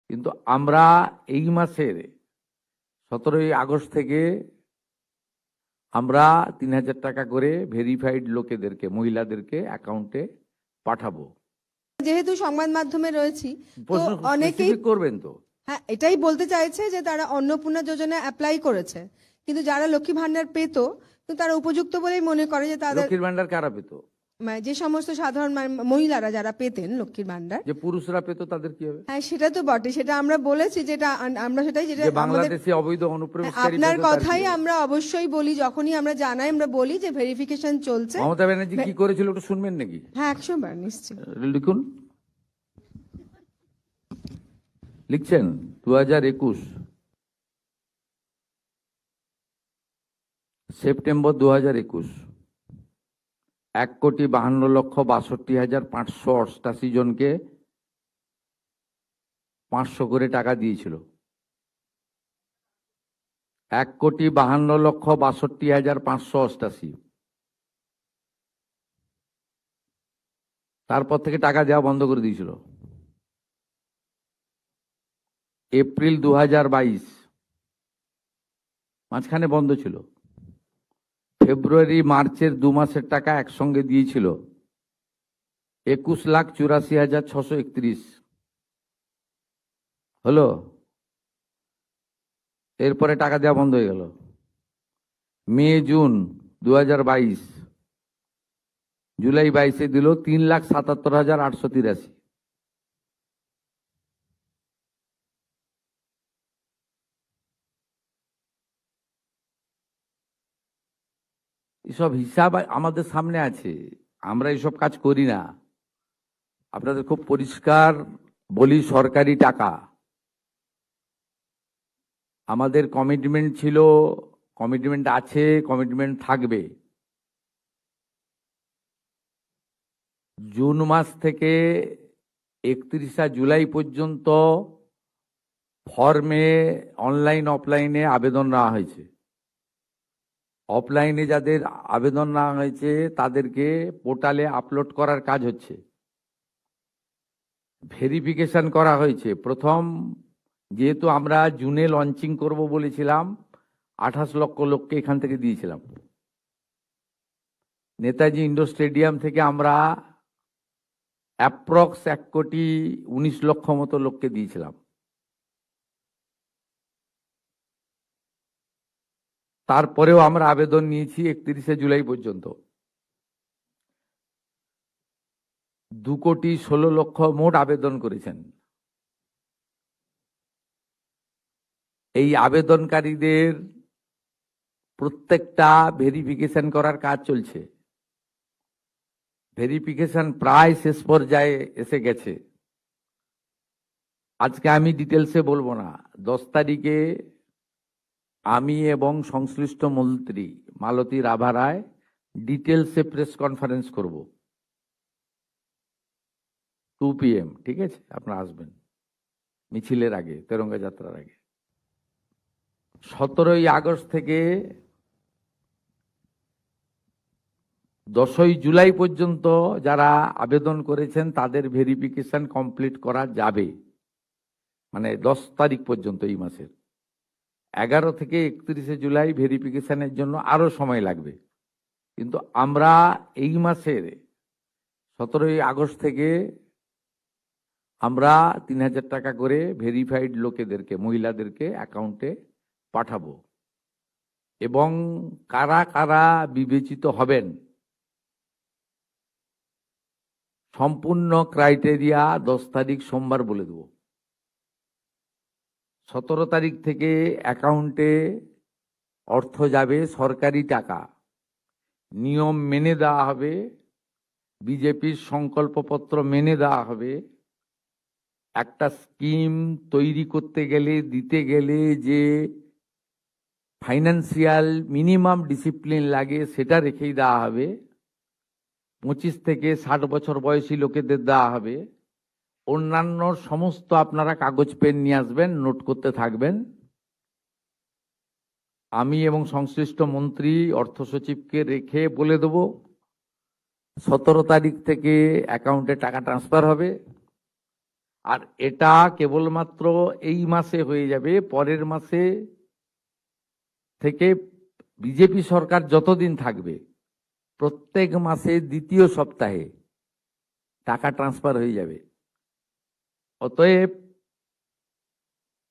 কিন্তু আমরা এই মাসের 17ই আগস্ট থেকে আমরা 3000 টাকা করে ভেরিফাইড লোকেদেরকে, মহিলাদেরকে অ্যাকাউন্টে পাঠাবো। যেহেতু সংবাদ মাধ্যমে রয়েছি, তো প্রশ্ন অনেকেই specific করবেন তো। হ্যাঁ এটাই বলতে চাইছে যে তারা অন্নপূর্ণা যোজনা অ্যাপ্লাই করেছে, কিন্তু যারা লক্ষ্মী ভান্ডার পেত কিন্তু তারা উপযুক্ত বলেই মনে করে যে তাদের লক্ষ্মীর ভান্ডার কারা পেত? মানে যে সমস্ত সাধারণ মহিলারা যারা পেতেন লক্ষ্মীর ভান্ডার, যে পুরুষরা পেত তাদের কি হবে? হ্যাঁ সেটা তো বটে, সেটা আমরা বলেছি, যেটা আমরা সেটাই যেটা যে আমাদের বাংলাদেশে অবৈধ অনুপ্রবেশকারী আপনার পেত তার কি কথাই হবে? আমরা অবশ্যই বলি, যখনই আমরা জানাই আমরা বলি যে ভেরিফিকেশন চলছে। মমতা ব্যানার্জি কি করেছিল একটু শুনবেন নাকি? হ্যাঁ 100 বার নিশ্চয় লিখুন, লিখছেন 2021 সেপ্টেম্বর 2021 1,52,62,588 জনকে 500 করে টাকা দিয়েছিল। 1,52,62,588। তারপর থেকে টাকা দেওয়া বন্ধ করে দিয়েছিল। এপ্রিল 2022 মাঝখানে বন্ধ ছিল। ফেব্রুয়ারি মার্চের 2 মাসের টাকা একসঙ্গে দিয়েছিল 21,84,631 হলো। এরপরে টাকা দেওয়া বন্ধ হয়ে গেল। মে জুন 2022, জুলাই 22-এ দিল 3,77,883। এসব হিসাব আমাদের সামনে আছে, আমরা এসব কাজ করি না। আপনাদের খুব পরিষ্কার বলি, সরকারি টাকা। আমাদের কমিটমেন্ট ছিল, কমিটমেন্ট আছে, কমিটমেন্ট থাকবে। জুন মাস থেকে 31শে জুলাই পর্যন্ত ফর্মে অনলাইন অফলাইনে আবেদন নেওয়া হয়েছে। অফলাইনে যাদের আবেদন নেওয়া হয়েছে তাদেরকে পোর্টালে আপলোড করার কাজ হচ্ছে। ভেরিফিকেশন করা হয়েছে। প্রথম যেহেতু আমরা জুনে লঞ্চিং করব বলেছিলাম, 28 লক্ষ লোককে এখান থেকে দিয়েছিলাম। নেতাজি ইন্ডোর স্টেডিয়াম থেকে আমরা অ্যাপ্রক্স 1,19,00,000 মতো লোককে দিয়েছিলাম। তারপরেও আমরা আবেদন নিয়েছি 31শে জুলাই পর্যন্ত। 2,16,00,000 মোট আবেদন করেছেন। এই আবেদনকারীদের প্রত্যেকটা ভেরিফিকেশন করার কাজ চলছে। ভেরিফিকেশন প্রায় শেষ পর্যায়ে এসে গেছে। আজকে আমি ডিটেলসে বলবো না। 10 তারিখে আমি এবং সংশ্লিষ্ট মন্ত্রী মালতী রাভা রায় ডিটেলসে প্রেস কনফারেন্স করব 2 PM, ঠিক আছে? আপনারা আসবেন মিছিলের আগে, তেরঙ্গা যাত্রার আগে। 17ই আগস্ট থেকে 10ই জুলাই পর্যন্ত যারা আবেদন করেছেন তাদের ভেরিফিকেশন কমপ্লিট করা যাবে, মানে 10 তারিখ পর্যন্ত এই মাসের। 11 থেকে 31শে জুলাই ভেরিফিকেশনের জন্য আরো সময় লাগবে। কিন্তু আমরা এই মাসের 17ই আগস্ট থেকে আমরা 3000 টাকা করে ভেরিফাইড লোকেদেরকে, মহিলাদেরকে অ্যাকাউন্টে পাঠাবো। এবং কারা কারা বিবেচিত হবেন সম্পূর্ণ ক্রাইটেরিয়া 10 তারিখ সোমবার বলে দেব। 17 তারিখ থেকে অ্যাকাউন্টে অর্থ যাবে, সরকারি টাকা, নিয়ম মেনে দেওয়া হবে, বিজেপির সংকল্পপত্র মেনে দেওয়া হবে। একটা স্কিম তৈরি করতে গেলে, দিতে গেলে যে ফাইন্যান্সিয়াল মিনিমাম ডিসিপ্লিন লাগে সেটা রেখেই দেওয়া হবে। 25 থেকে 60 বছর বয়সী লোকেদের দেওয়া হবে। অন্যান্য সমস্ত আপনারা কাগজ পেন নিয়ে আসবেন, নোট করতে থাকবেন। আমি এবং সংশ্লিষ্ট মন্ত্রী অর্থ সচিবকে রেখে বলে দেব 17 তারিখ থেকে অ্যাকাউন্টে টাকা ট্রান্সফার হবে। আর এটা কেবলমাত্র এই মাসে হয়ে যাবে, পরের মাসে থেকে বিজেপি সরকার যতদিন থাকবে প্রত্যেক মাসে দ্বিতীয় সপ্তাহে টাকা ট্রান্সফার হয়ে যাবে। অতএব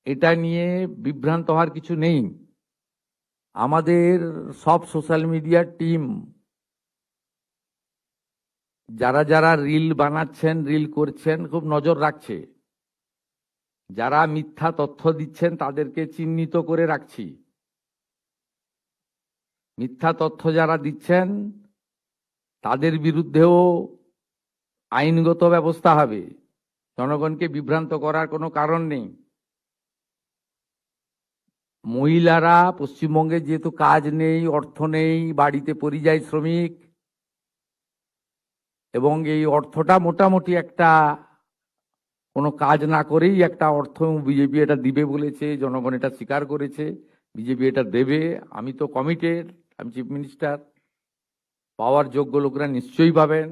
এটা নিয়ে বিভ্রান্ত হওয়ার কিছু নেই। আমাদের সব সোশ্যাল মিডিয়ার টিম যারা যারা রিল বানাচ্ছেন, রিল করছেন, খুব নজর রাখছে। যারা মিথ্যা তথ্য দিচ্ছেন তাদেরকে চিহ্নিত করে রাখছি। মিথ্যা তথ্য যারা দিচ্ছেন তাদের বিরুদ্ধেও আইনগত ব্যবস্থা হবে। জনগণকে বিভ্রান্ত করার কোনো কারণ নেই। মহিলারা পশ্চিমবঙ্গে যেহেতু কাজ নেই, অর্থ নেই, বাড়িতে পরিযায়ী শ্রমিক, এবং এই অর্থটা মোটামুটি একটা কোনো কাজ না করেই একটা অর্থ বিজেপি এটা দিবে বলেছে, জনগণ এটা স্বীকার করেছে, বিজেপি এটা দেবে। আমি তো কমিটেড, আমি চিফ মিনিস্টার, পাওয়ার যোগ্য লোকরা নিশ্চয়ই পাবেন।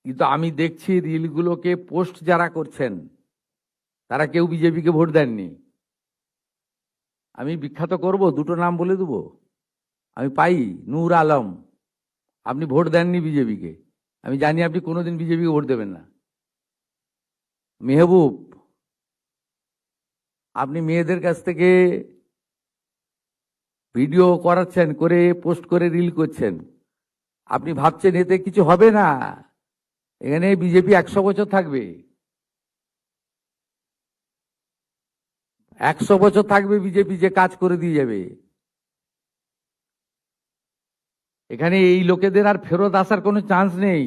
কিন্তু আমি দেখছি রিলগুলোকে পোস্ট যারা করছেন তারা কেউ বিজেপিকে ভোট দেননি। আমি বিখ্যাত করব, দুটো নাম বলে দেবো। আমি পাই নূর আলম, আপনি ভোট দেননি বিজেপিকে, আমি জানি আপনি কোনোদিন বিজেপিকে ভোট দেবেন না। মেহবুব, আপনি মেয়েদের কাছ থেকে ভিডিও করাচ্ছেন, করে পোস্ট করে রিল করছেন, আপনি ভাবছেন এতে কিছু হবে না। এখানে বিজেপি 100 বছর থাকবে, 100 বছর থাকবে বিজেপি, যে কাজ করে দিয়ে যাবে। এখানে এই লোকেদের আর ফেরত আসার কোনো চান্স নেই।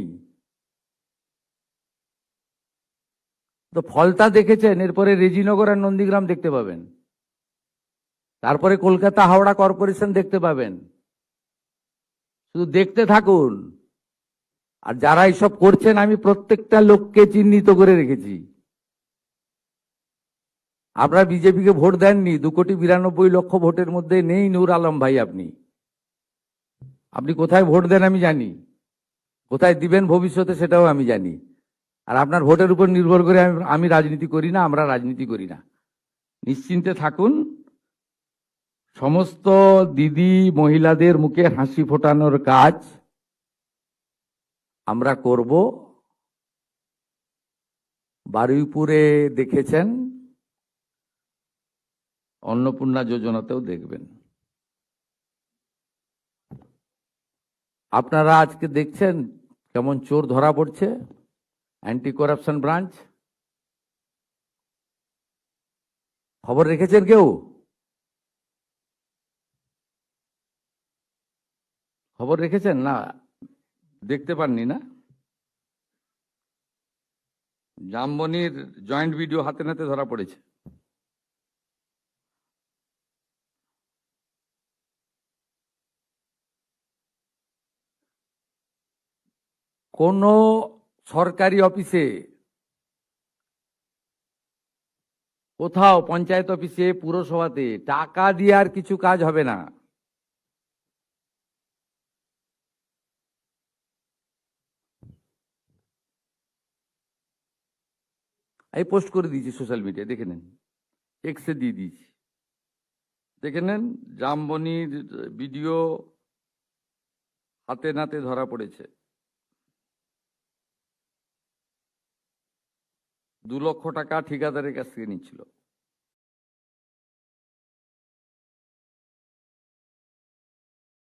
তো ফলতা দেখেছেন, এরপরে রেজিনগর আর নন্দীগ্রাম দেখতে পাবেন, তারপরে কলকাতা হাওড়া কর্পোরেশন দেখতে পাবেন। শুধু দেখতে থাকুন। আর যারা এইসব করছেন আমি প্রত্যেকটা লোককে চিহ্নিত করে রেখেছি। আপনারা বিজেপিকে ভোট দেননি, 2,92,00,000 ভোটের মধ্যে নেই নূর আলম ভাই। আপনি কোথায় ভোট দেন আমি জানি, কোথায় দিবেন ভবিষ্যতে সেটাও আমি জানি। আর আপনার ভোটের উপর নির্ভর করে আমি রাজনীতি করি না, আমরা রাজনীতি করি না। নিশ্চিন্তে থাকুন। সমস্ত দিদি মহিলাদের মুখে হাসি ফোটানোর কাজ আমরা করব। বারুইপুরে দেখেছেন, অন্নপূর্ণা যোজনাতেও দেখবেন। আপনারা আজকে দেখছেন কেমন চোর ধরা পড়ছে, অ্যান্টি করাপশন ব্রাঞ্চ। খবর রেখেছেন কেউ? খবর রেখেছেন না? দেখতে পাননি না? জামবনির জয়েন্ট ভিডিও হাতে নাতে ধরা পড়েছে। কোন সরকারি অফিসে, কোথাও পঞ্চায়েত অফিসে, পুরসভাতে টাকা দিয়ে আর কিছু কাজ হবে না। আমি পোস্ট করে দিয়েছি সোশ্যাল মিডিয়ায়, দেখে নেন, এক্সে দিয়ে দিয়েছি, দেখে নেন। জামবনির ভিডিও হাতে নাতে ধরা পড়েছে। 2 লক্ষ টাকা ঠিকাদারের কাছ থেকে নিচ্ছিল।